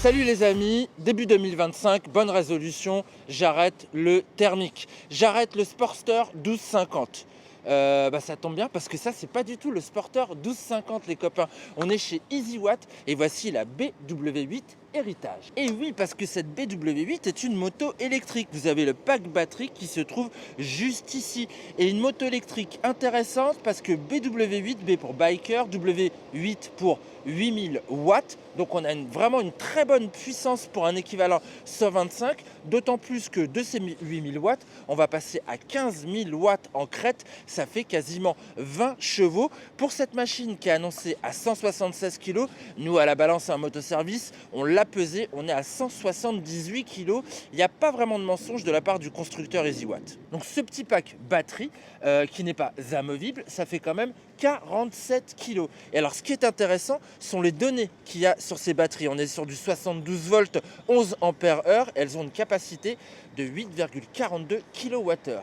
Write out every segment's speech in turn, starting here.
Salut les amis, début 2025, bonne résolution, j'arrête le thermique. J'arrête le Sportster 1250. Ça tombe bien parce que ça c'est pas du tout le Sporter 1250 les copains. On est chez EasyWatt et voici la BW8 Héritage. Et oui, parce que cette BW8 est une moto électrique. Vous avez le pack batterie qui se trouve juste ici. Et une moto électrique intéressante parce que BW8, B pour biker, W8 pour 8000 watts. Donc on a vraiment une très bonne puissance pour un équivalent 125. D'autant plus que de ces 8000 watts, on va passer à 15 000 watts en crête. Ça fait quasiment 20 chevaux. Pour cette machine qui est annoncée à 176 kg, nous à la balance et un motoservice, on l'a pesé, on est à 178 kg. Il n'y a pas vraiment de mensonge de la part du constructeur EasyWatt. Donc ce petit pack batterie qui n'est pas amovible, ça fait quand même 47 kg. Et alors ce qui est intéressant sont les données qu'il y a sur ces batteries. On est sur du 72 volts, 11 ampères heure. Elles ont une capacité de 8,42 kWh.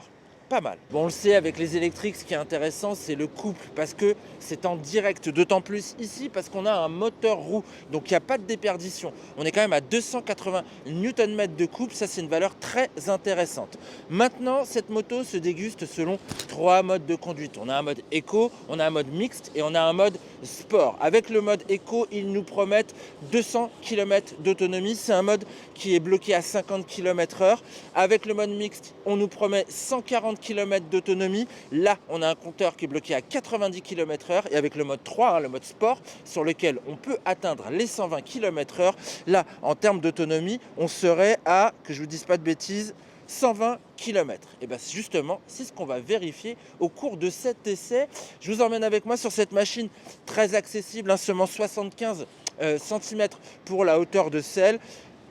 Pas mal. Bon, on le sait, avec les électriques, ce qui est intéressant, c'est le couple, parce que c'est en direct, d'autant plus ici, parce qu'on a un moteur roue, donc il n'y a pas de déperdition. On est quand même à 280 Nm de couple, ça c'est une valeur très intéressante. Maintenant, cette moto se déguste selon 3 modes de conduite. On a un mode éco, on a un mode mixte et on a un mode sport. Avec le mode éco, ils nous promettent 200 km d'autonomie. C'est un mode qui est bloqué à 50 km/h. Avec le mode mixte, on nous promet 140 km d'autonomie. Là, on a un compteur qui est bloqué à 90 km/h. Et avec le mode 3, le mode sport, sur lequel on peut atteindre les 120 km/h, là, en termes d'autonomie, on serait à, que je ne vous dise pas de bêtises, 120 km. Et bien justement, c'est ce qu'on va vérifier au cours de cet essai. Je vous emmène avec moi sur cette machine très accessible, seulement 75 cm pour la hauteur de selle.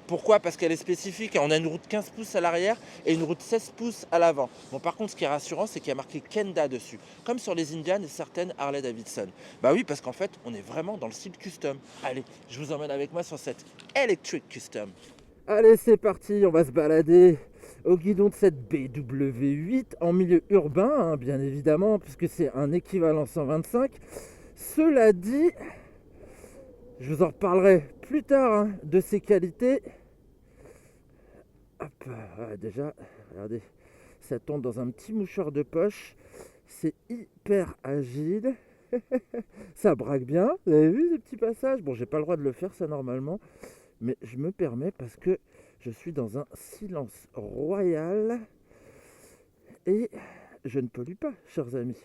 Pourquoi? Parce qu'elle est spécifique. On a une route 15 pouces à l'arrière et une route 16 pouces à l'avant. Bon, par contre, ce qui est rassurant, c'est qu'il y a marqué Kenda dessus, comme sur les Indian et certaines Harley Davidson. Bah oui, parce qu'en fait, on est vraiment dans le style custom. Allez, je vous emmène avec moi sur cette Electric Custom. Allez, c'est parti, on va se balader au guidon de cette BW8 en milieu urbain, bien évidemment, puisque c'est un équivalent 125. Cela dit, je vous en reparlerai plus tard de ses qualités. Hop, déjà, regardez, ça tombe dans un petit mouchoir de poche. C'est hyper agile. Ça braque bien. Vous avez vu ces petits passages? Bon, j'ai pas le droit de le faire, ça, normalement. Mais je me permets parce que je suis dans un silence royal. Et je ne pollue pas, chers amis.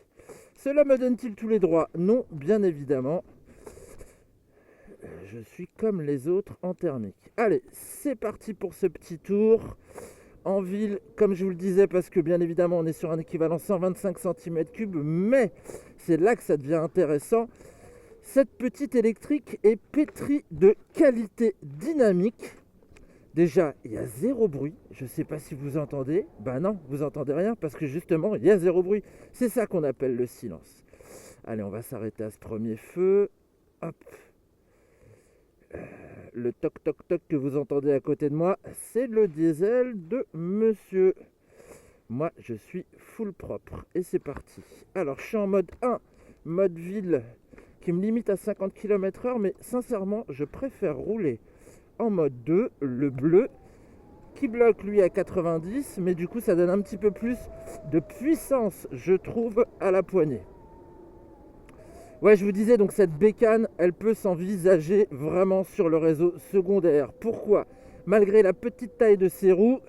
Cela me donne-t-il tous les droits? Non, bien évidemment. Je suis comme les autres en thermique. Allez, c'est parti pour ce petit tour. En ville, comme je vous le disais, parce que bien évidemment, on est sur un équivalent 125 cm3, mais c'est là que ça devient intéressant. Cette petite électrique est pétrie de qualité dynamique. Déjà, il y a zéro bruit. Je ne sais pas si vous entendez. Ben non, vous entendez rien parce que justement, il y a zéro bruit. C'est ça qu'on appelle le silence. Allez, on va s'arrêter à ce premier feu. Hop. Le toc toc toc que vous entendez à côté de moi, c'est le diesel de monsieur. Moi, je suis full propre. Et c'est parti. Alors, je suis en mode 1, mode ville, qui me limite à 50 km/h, mais sincèrement, je préfère rouler en mode 2, le bleu, qui bloque lui à 90, mais du coup ça donne un petit peu plus de puissance, je trouve, à la poignée. Ouais, je vous disais, donc cette bécane, elle peut s'envisager vraiment sur le réseau secondaire. Pourquoi? Malgré la petite taille de ses roues,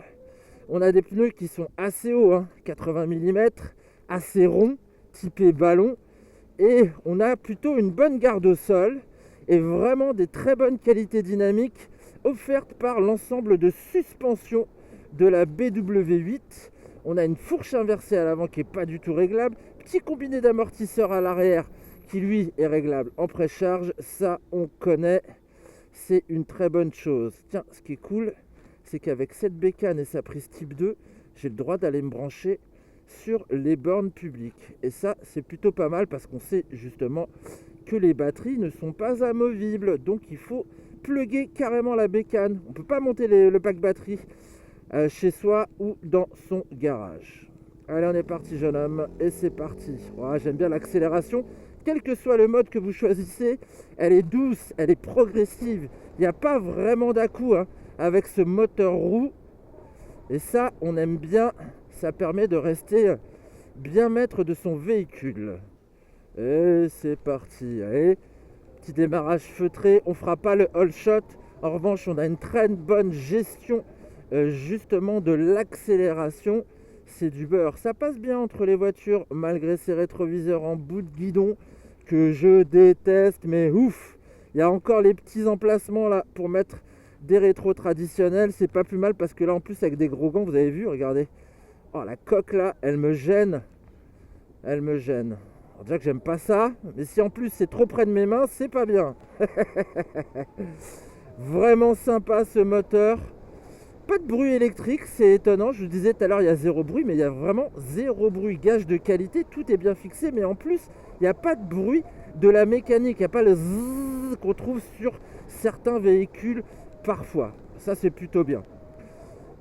on a des pneus qui sont assez hauts, 80 mm, assez ronds, typés ballon, et on a plutôt une bonne garde au sol et vraiment des très bonnes qualités dynamiques offertes par l'ensemble de suspension de la BW8. On a une fourche inversée à l'avant qui n'est pas du tout réglable, petit combiné d'amortisseurs à l'arrière qui lui est réglable en précharge, ça on connaît, c'est une très bonne chose. Tiens, ce qui est cool, c'est qu'avec cette bécane et sa prise type 2, j'ai le droit d'aller me brancher sur les bornes publiques. Et ça, c'est plutôt pas mal parce qu'on sait justement que les batteries ne sont pas amovibles. Donc, il faut plugger carrément la bécane. On ne peut pas monter le pack batterie chez soi ou dans son garage. Allez, on est parti, jeune homme. Et c'est parti. Ouais, j'aime bien l'accélération quel que soit le mode que vous choisissez, elle est douce, elle est progressive. Il n'y a pas vraiment d'à-coup hein, avec ce moteur roue. Et ça, on aime bien. Ça permet de rester bien maître de son véhicule. Et c'est parti. Allez, petit démarrage feutré. On ne fera pas le all shot. En revanche, on a une très bonne gestion justement de l'accélération. C'est du beurre. Ça passe bien entre les voitures malgré ces rétroviseurs en bout de guidon que je déteste. Mais ouf, il y a encore les petits emplacements là pour mettre des rétros traditionnels. C'est pas plus mal parce que là en plus avec des gros gants, vous avez vu, regardez. Oh la coque là, elle me gêne. Elle me gêne. Alors, déjà que j'aime pas ça, mais si en plus c'est trop près de mes mains, c'est pas bien. Vraiment sympa ce moteur. Pas de bruit électrique, c'est étonnant. Je vous disais tout à l'heure, il y a zéro bruit, mais il y a vraiment zéro bruit. Gage de qualité, tout est bien fixé, mais en plus, il n'y a pas de bruit de la mécanique. Il n'y a pas le zzzz qu'on trouve sur certains véhicules parfois. Ça, c'est plutôt bien.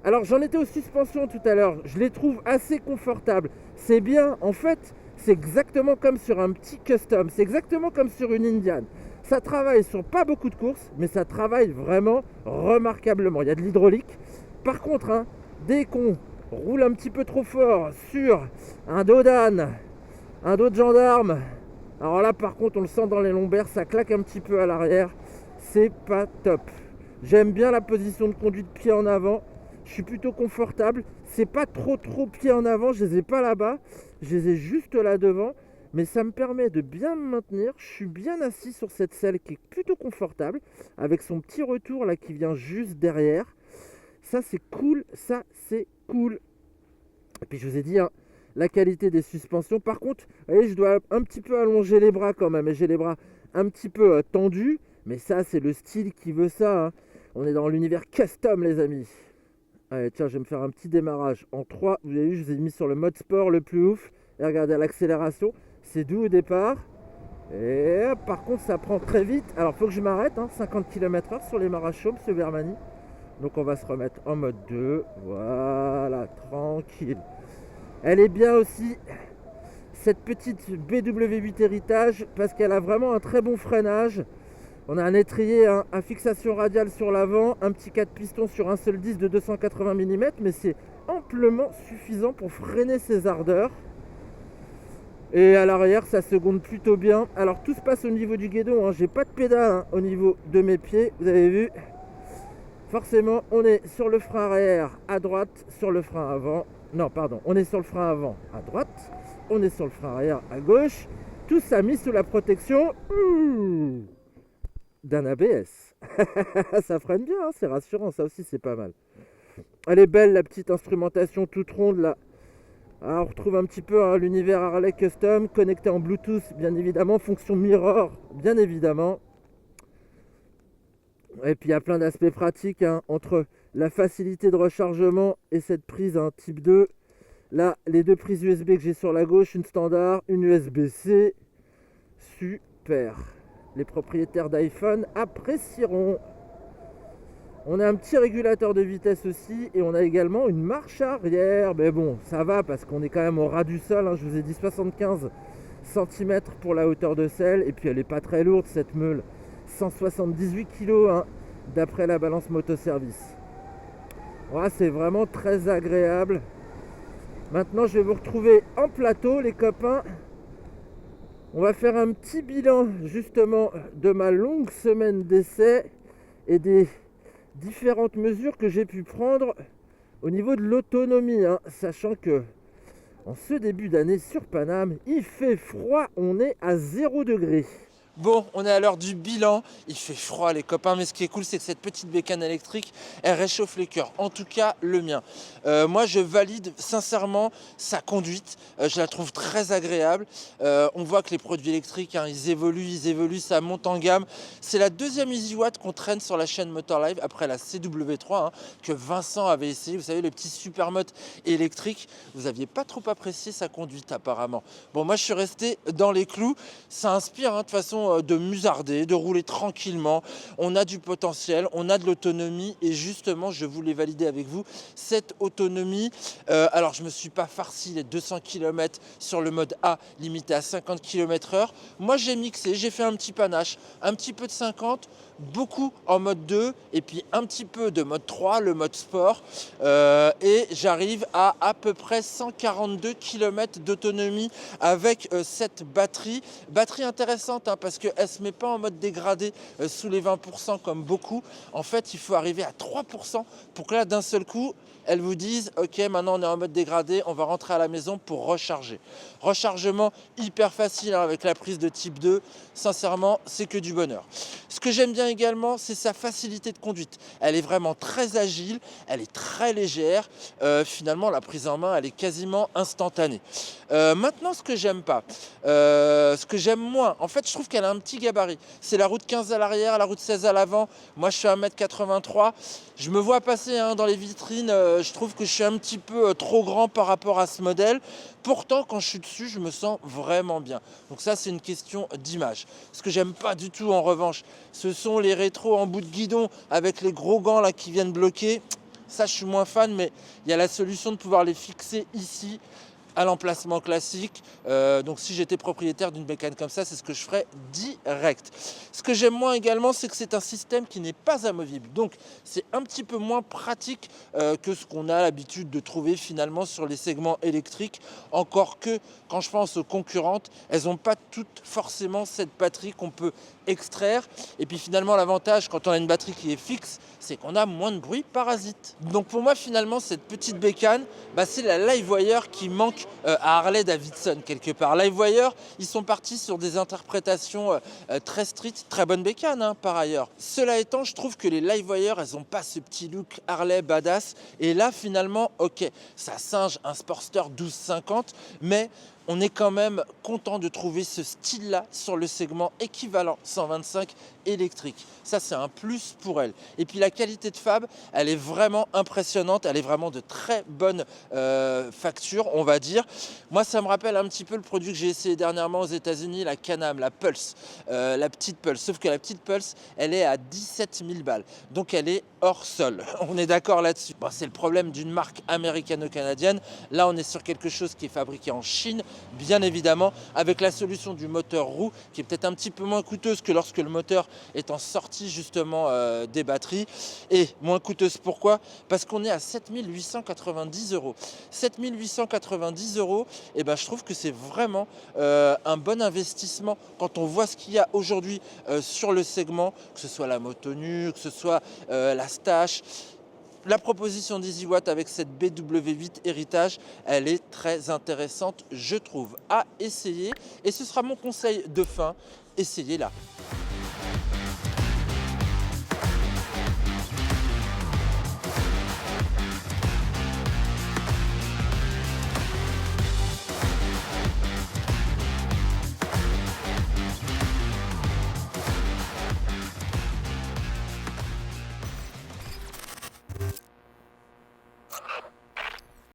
Alors, j'en étais aux suspensions tout à l'heure. Je les trouve assez confortables. C'est bien, en fait, c'est exactement comme sur un petit custom. C'est exactement comme sur une Indian. Ça travaille sur pas beaucoup de courses, mais ça travaille vraiment remarquablement. Il y a de l'hydraulique. Par contre, hein, dès qu'on roule un petit peu trop fort sur un dos d'âne, un dos de gendarme, alors là, par contre, on le sent dans les lombaires, ça claque un petit peu à l'arrière. C'est pas top. J'aime bien la position de conduite pied en avant. Je suis plutôt confortable. C'est pas trop pied en avant. Je les ai pas là-bas. Je les ai juste là devant. Mais ça me permet de bien me maintenir. Je suis bien assis sur cette selle qui est plutôt confortable, avec son petit retour là qui vient juste derrière. Ça c'est cool, ça c'est cool. Et puis je vous ai dit, hein, la qualité des suspensions. Par contre, vous voyez, je dois un petit peu allonger les bras quand même. Et j'ai les bras un petit peu tendus. Mais ça c'est le style qui veut ça. Hein. On est dans l'univers custom les amis. Allez tiens, je vais me faire un petit démarrage en 3. Vous avez vu, je vous ai mis sur le mode sport le plus ouf. Et regardez à l'accélération. C'est doux au départ. Et par contre, ça prend très vite. Alors, il faut que je m'arrête. Hein, 50 km/h sur les Marachaumes, ce Vermani. Donc, on va se remettre en mode 2. Voilà, tranquille. Elle est bien aussi, cette petite BW8 Héritage, parce qu'elle a vraiment un très bon freinage. On a un étrier à fixation radiale sur l'avant, un petit 4 pistons sur un seul disque de 280 mm, mais c'est amplement suffisant pour freiner ses ardeurs. Et à l'arrière, ça seconde plutôt bien. Alors tout se passe au niveau du guidon. Hein. J'ai pas de pédale au niveau de mes pieds. Vous avez vu. Forcément, on est sur le frein arrière à droite, sur le frein avant. Non, pardon. On est sur le frein avant à droite. On est sur le frein arrière à gauche. Tout ça mis sous la protection d'un ABS. Ça freine bien, hein, c'est rassurant. Ça aussi, c'est pas mal. Elle est belle, la petite instrumentation toute ronde là. Alors, on retrouve un petit peu hein, l'univers Harley Custom, connecté en Bluetooth, bien évidemment, fonction mirror, bien évidemment. Et puis, il y a plein d'aspects pratiques hein, entre la facilité de rechargement et cette prise hein, type 2. Là, les deux prises USB que j'ai sur la gauche, une standard, une USB-C. Super. Les propriétaires d'iPhone apprécieront. On a un petit régulateur de vitesse aussi et on a également une marche arrière. Mais bon, ça va parce qu'on est quand même au ras du sol. Hein. Je vous ai dit 75 cm pour la hauteur de selle. Et puis elle n'est pas très lourde cette meule. 178 kg hein, d'après la balance motoservice. Voilà, c'est vraiment très agréable. Maintenant, je vais vous retrouver en plateau les copains. On va faire un petit bilan justement de ma longue semaine d'essai et des différentes mesures que j'ai pu prendre au niveau de l'autonomie, hein, sachant que en ce début d'année sur Paname, il fait froid, on est à 0 degré. Bon, on est à l'heure du bilan, il fait froid les copains, mais ce qui est cool c'est que cette petite bécane électrique, elle réchauffe les cœurs, en tout cas le mien. Moi je valide sincèrement sa conduite, je la trouve très agréable. On voit que les produits électriques, hein, ils évoluent, ça monte en gamme. C'est la deuxième Easy Watt qu'on traîne sur la chaîne Motor Live, après la CW3, hein, que Vincent avait essayé, vous savez les petits supermotes électriques. Vous n'aviez pas trop apprécié sa conduite apparemment. Bon, moi je suis resté dans les clous, ça inspire, hein, de toute façon de musarder, de rouler tranquillement. On a du potentiel, on a de l'autonomie et justement, je voulais valider avec vous cette autonomie. Alors, je ne me suis pas farci les 200 km sur le mode A limité à 50 km/h. Moi, j'ai mixé, j'ai fait un petit panache, un petit peu de 50, beaucoup en mode 2 et puis un petit peu de mode 3, le mode sport. Et j'arrive à peu près 142 km d'autonomie avec cette batterie. Batterie intéressante hein, parce qu'elle ne se met pas en mode dégradé sous les 20% comme beaucoup. En fait, il faut arriver à 3% pour que là, d'un seul coup, elles vous disent ok, maintenant on est en mode dégradé, on va rentrer à la maison pour recharger. Rechargement hyper facile hein, avec la prise de type 2. Sincèrement, c'est que du bonheur. Ce que j'aime bien également, c'est sa facilité de conduite. Elle est vraiment très agile, elle est très légère. Finalement, la prise en main, elle est quasiment instantanée. Maintenant, ce que j'aime pas, ce que j'aime moins, en fait, je trouve qu'elle a un petit gabarit. C'est la route 15 à l'arrière, la route 16 à l'avant. Moi, je suis 1m83. Je me vois passer hein, dans les vitrines. Je trouve que je suis un petit peu trop grand par rapport à ce modèle. Pourtant, quand je suis dessus, je me sens vraiment bien. Donc ça, c'est une question d'image. Ce que j'aime pas du tout, en revanche, ce sont les rétros en bout de guidon avec les gros gants là qui viennent bloquer. Ça, je suis moins fan, mais il y a la solution de pouvoir les fixer ici à l'emplacement classique. Donc si j'étais propriétaire d'une bécane comme ça, c'est ce que je ferais direct. Ce que j'aime moins également, c'est que c'est un système qui n'est pas amovible. Donc c'est un petit peu moins pratique que ce qu'on a l'habitude de trouver finalement sur les segments électriques. Encore que quand je pense aux concurrentes, elles n'ont pas toutes forcément cette batterie qu'on peut extraire. Et puis finalement, l'avantage quand on a une batterie qui est fixe, c'est qu'on a moins de bruit parasite. Donc pour moi, finalement, cette petite bécane, c'est la Livewire qui manque à Harley Davidson quelque part. Livewire, ils sont partis sur des interprétations très street, très bonne bécane hein, par ailleurs. Cela étant, je trouve que les Livewire, elles n'ont pas ce petit look Harley badass. Et là, finalement, ok, ça singe un Sportster 1250, mais on est quand même content de trouver ce style-là sur le segment équivalent 125 électrique. Ça, c'est un plus pour elle. Et puis la qualité de fab, elle est vraiment impressionnante. Elle est vraiment de très bonne facture, on va dire. Moi, ça me rappelle un petit peu le produit que j'ai essayé dernièrement aux États-Unis, la Can-Am, la Pulse, la petite Pulse. Sauf que la petite Pulse, elle est à 17 000 balles. Donc, elle est hors sol. On est d'accord là-dessus. Bon, c'est le problème d'une marque américano-canadienne. Là, on est sur quelque chose qui est fabriqué en Chine, bien évidemment, avec la solution du moteur roue, qui est peut-être un petit peu moins coûteuse que lorsque le moteur est en sortie justement des batteries. Et moins coûteuse, pourquoi? Parce qu'on est à 7 890 €. 7 890 €, et je trouve que c'est vraiment un bon investissement quand on voit ce qu'il y a aujourd'hui sur le segment, que ce soit la Moto Nu, que ce soit la Stache. La proposition d'EasyWatt avec cette BW8 héritage, elle est très intéressante, je trouve, à essayer. Et ce sera mon conseil de fin, essayez-la.